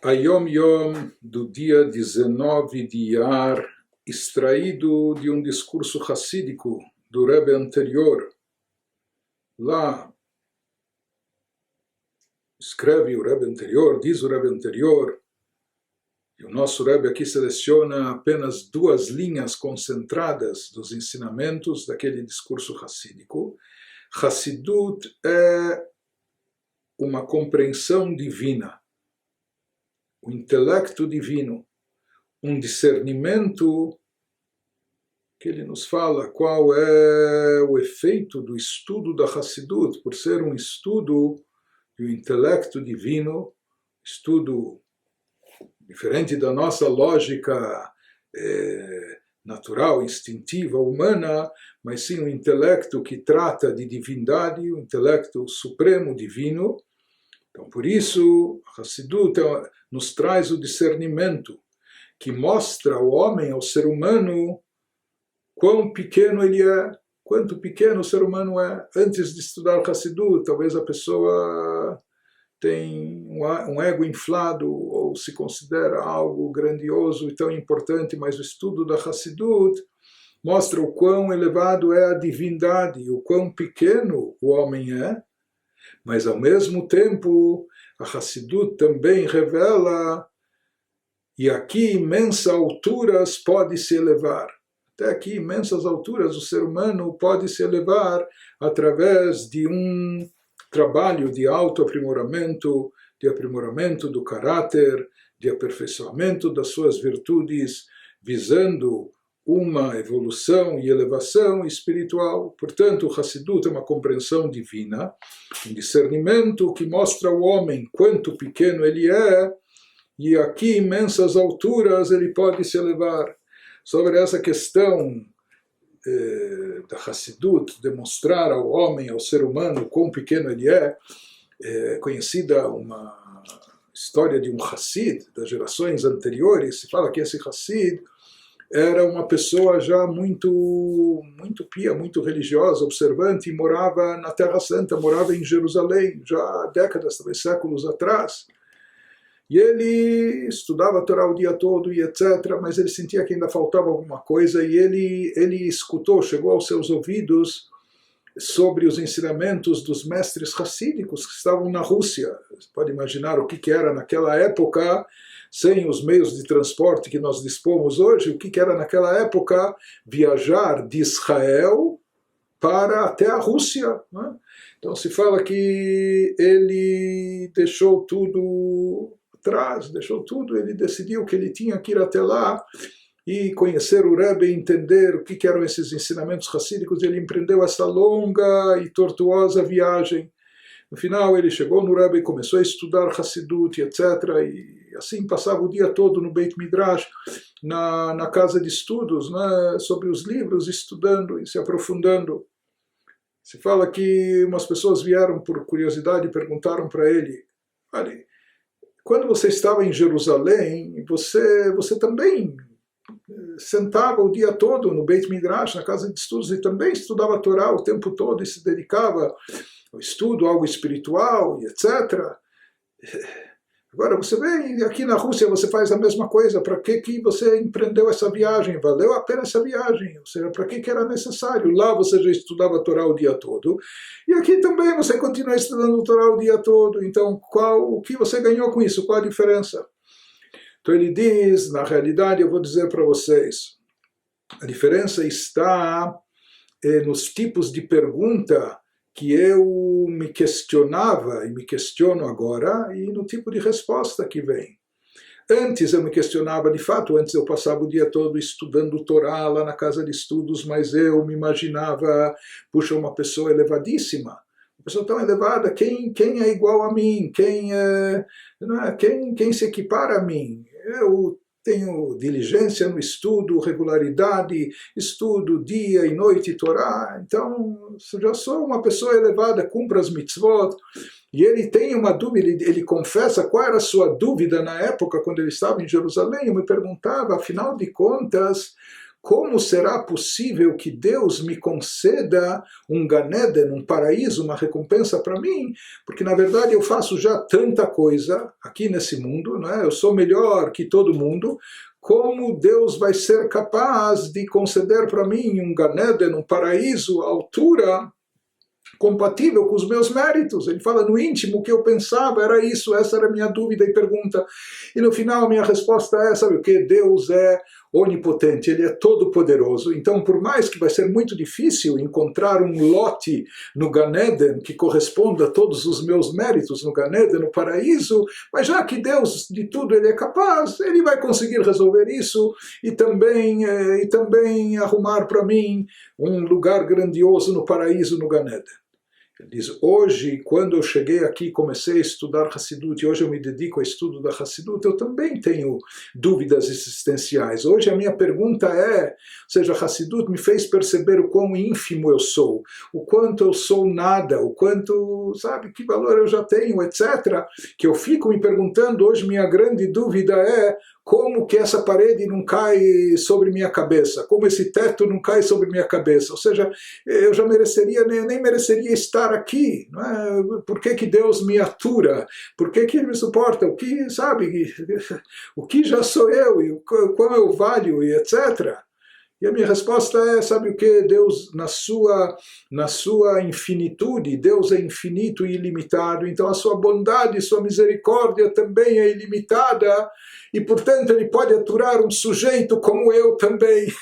a Yom Yom do dia 19 de Iyar, extraído de um discurso hassídico do Rebbe anterior. Lá escreve o Rebbe anterior, diz o Rebbe anterior, e o nosso Rebbe aqui seleciona apenas duas linhas concentradas dos ensinamentos daquele discurso hassídico. Hassidut é uma compreensão divina, o intelecto divino, um discernimento que ele nos fala qual é o efeito do estudo da Hassidut, por ser um estudo do intelecto divino, estudo diferente da nossa lógica natural, instintiva, humana, mas sim um intelecto que trata de divindade, um intelecto supremo, divino. Então, por isso, a Hassidut nos traz o discernimento que mostra ao homem, ao ser humano, quão pequeno ele é, quanto pequeno o ser humano é. Antes de estudar Hassidut, talvez a pessoa tem um ego inflado ou se considera algo grandioso e tão importante, mas o estudo da Hassidut mostra o quão elevado é a divindade, o quão pequeno o homem é, mas ao mesmo tempo a Hassidut também revela e aqui imensas alturas pode se elevar. Até aqui imensas alturas o ser humano pode se elevar através de um trabalho de autoaprimoramento, de aprimoramento do caráter, de aperfeiçoamento das suas virtudes, visando uma evolução e elevação espiritual. Portanto, o Hassidut é uma compreensão divina, um discernimento que mostra ao homem quanto pequeno ele é, e aqui imensas alturas ele pode se elevar. Sobre essa questão da Hassidut, demonstrar ao homem, ao ser humano, quão pequeno ele é, conhecida uma história de um Hassid, das gerações anteriores. Se fala que esse Hassid era uma pessoa já muito pia, muito religiosa, observante, e morava na Terra Santa, morava em Jerusalém, já há décadas, talvez séculos atrás. E ele estudava a Torá o dia todo e etc., mas ele sentia que ainda faltava alguma coisa, e ele escutou, chegou aos seus ouvidos sobre os ensinamentos dos mestres hassídicos que estavam na Rússia. Você pode imaginar o que era naquela época, sem os meios de transporte que nós dispomos hoje, o que era naquela época viajar de Israel para até a Rússia, né? Então se fala que ele deixou tudo atrás, ele decidiu que ele tinha que ir até lá e conhecer o Rebbe, entender o que eram esses ensinamentos hassídicos. Ele empreendeu essa longa e tortuosa viagem. No final ele chegou no Rebbe e começou a estudar Hassidut, etc. E assim passava o dia todo no Beit Midrash, na casa de estudos, né, sobre os livros, estudando e se aprofundando. Se fala que umas pessoas vieram por curiosidade e perguntaram para ele: olha, quando você estava em Jerusalém, você também sentava o dia todo no Beit Midrash, na casa de estudos, e também estudava a Torá o tempo todo e se dedicava ao estudo, algo espiritual, e etc. Agora você vem aqui na Rússia, você faz a mesma coisa. Para que você empreendeu essa viagem? Valeu a pena essa viagem? Ou seja, para que era necessário? Lá você já estudava a Torá o dia todo, e aqui também você continua estudando a Torá o dia todo. Então, o que você ganhou com isso? Qual a diferença? Então ele diz, na realidade, eu vou dizer para vocês, a diferença está nos tipos de pergunta que eu me questionava e me questiono agora, e no tipo de resposta que vem. Antes eu me questionava, de fato, antes eu passava o dia todo estudando Torá lá na casa de estudos, mas eu me imaginava, puxa, uma pessoa elevadíssima, uma pessoa tão elevada, quem é igual a mim, quem se equipara a mim? Eu tenho diligência no estudo, regularidade, estudo dia e noite Torá, então já sou uma pessoa elevada, cumpro as mitzvot. E ele tem uma dúvida, ele confessa qual era a sua dúvida na época quando ele estava em Jerusalém. Eu me perguntava, afinal de contas, como será possível que Deus me conceda um Gan Eden, um paraíso, uma recompensa para mim? Porque na verdade eu faço já tanta coisa aqui nesse mundo, não é? Eu sou melhor que todo mundo. Como Deus vai ser capaz de conceder para mim um Gan Eden, um paraíso à altura compatível com os meus méritos? Ele fala no íntimo, o que eu pensava era isso, essa era a minha dúvida e pergunta. E no final a minha resposta é, sabe o que? Deus é onipotente, ele é todo poderoso. Então, por mais que vai ser muito difícil encontrar um lote no Gan Eden que corresponda a todos os meus méritos no Gan Eden, no paraíso, mas já que Deus de tudo ele é capaz, ele vai conseguir resolver isso e também arrumar para mim um lugar grandioso no paraíso no Gan Eden. Ele diz, hoje, quando eu cheguei aqui, comecei a estudar Hassidut, e hoje eu me dedico ao estudo da Hassidut, eu também tenho dúvidas existenciais. Hoje a minha pergunta é, ou seja, Hassidut me fez perceber o quão ínfimo eu sou, o quanto eu sou nada, o quanto, sabe, que valor eu já tenho, etc. Que eu fico me perguntando, hoje minha grande dúvida é, como que essa parede não cai sobre minha cabeça? Como esse teto não cai sobre minha cabeça? Ou seja, eu já mereceria, nem mereceria estar aqui. Não é? Por que Deus me atura? Por que Ele me suporta? O que, sabe, o que já sou eu? E quão eu valho? E etc. E a minha resposta é, sabe o que? Deus, na sua infinitude, Deus é infinito e ilimitado, então a sua bondade, sua misericórdia também é ilimitada, e portanto ele pode aturar um sujeito como eu também.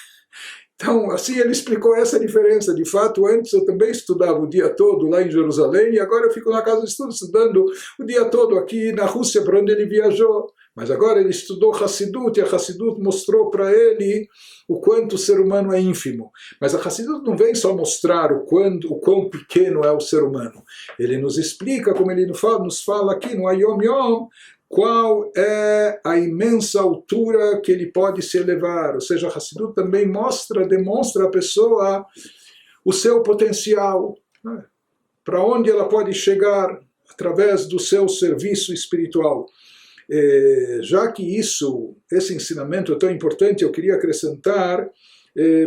Então, assim ele explicou essa diferença. De fato, antes eu também estudava o dia todo lá em Jerusalém, e agora eu fico na casa de estudo estudando o dia todo aqui na Rússia, para onde ele viajou. Mas agora ele estudou Hassidut, e a Hassidut mostrou para ele o quanto o ser humano é ínfimo. Mas a Hassidut não vem só mostrar o quão pequeno é o ser humano. Ele nos explica, como ele nos fala aqui no Ayom Yom, qual é a imensa altura que ele pode se elevar. Ou seja, a Hassidut também demonstra à pessoa o seu potencial, né? Para onde ela pode chegar através do seu serviço espiritual. Já que esse ensinamento é tão importante, eu queria acrescentar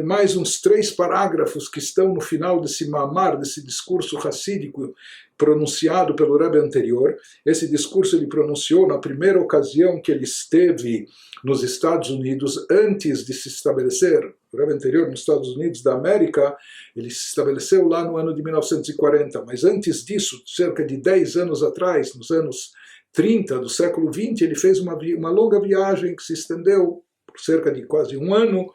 mais uns 3 parágrafos que estão no final desse mamar, desse discurso hassídico pronunciado pelo Rebbe anterior. Esse discurso ele pronunciou na primeira ocasião que ele esteve nos Estados Unidos, antes de se estabelecer. O Rebbe anterior nos Estados Unidos da América, ele se estabeleceu lá no ano de 1940, mas antes disso, cerca de 10 anos atrás, nos anos 30 do século XX, ele fez uma longa viagem que se estendeu por cerca de quase um ano,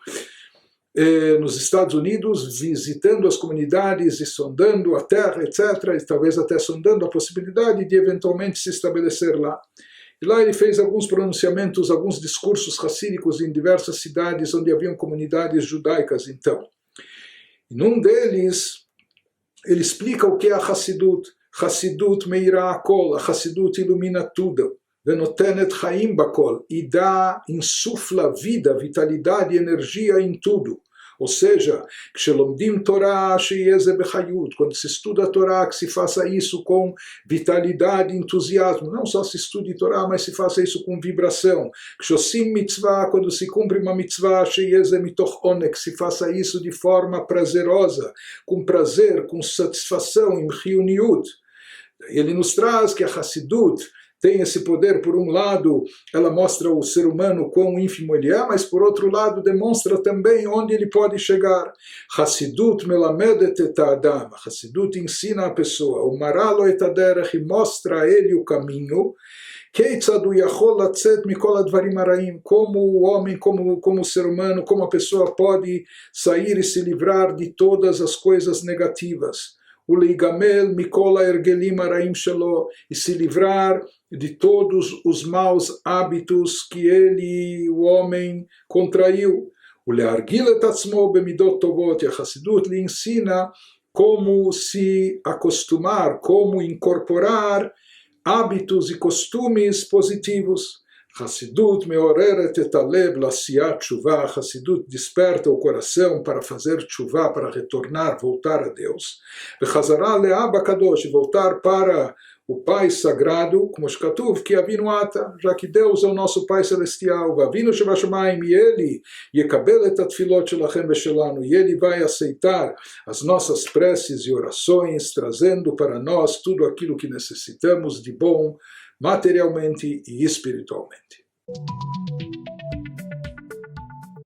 nos Estados Unidos, visitando as comunidades e sondando a terra, etc., e talvez até sondando a possibilidade de eventualmente se estabelecer lá. E lá ele fez alguns pronunciamentos, alguns discursos racídicos em diversas cidades onde haviam comunidades judaicas, então. E num deles, ele explica o que é a Hassidut. Hassidut meira akol, a Hassidut ilumina tudo. Venotenet chaim bakol, e insufla vida, vitalidade e energia em tudo. Ou seja, kshelomdim Torah sheyeze bechayut, quando se estuda a Torá, que se faça isso com vitalidade e entusiasmo. Não só se estude Torá, mas se faça isso com vibração. Kshosim mitzvah, quando se cumpre uma mitzvah, sheyeze mitoch onek, se faça isso de forma prazerosa, com prazer, com satisfação, em chiuniut. Ele nos traz que a Hassidut tem esse poder. Por um lado, ela mostra o ser humano quão ínfimo ele é, mas por outro lado demonstra também onde ele pode chegar. Hassidut melamedet et adam. Hassidut ensina a pessoa, o maralo et aderech, mostra a ele o caminho. Como o homem, como o ser humano, como a pessoa pode sair e se livrar de todas as coisas negativas. E se livrar de todos os maus hábitos que ele, o homem, contraiu. E a Hassidut lhe ensina como se acostumar, como incorporar hábitos e costumes positivos. Hassidut meoreret et halev la'asiyat tshuvah. Hassidut desperta o coração para fazer tshuvah, para retornar, voltar a Deus. Vechazará le'Abba Kadosh, voltar para o Pai Sagrado, como Shkatuv, que Avinu Ata, já que Deus é o nosso Pai Celestial, Avinu Shebashamayim, e Ele, Yekabel et atfilot shelachem veshelanu, e Ele vai aceitar as nossas preces e orações, trazendo para nós tudo aquilo que necessitamos de bom, materialmente e espiritualmente.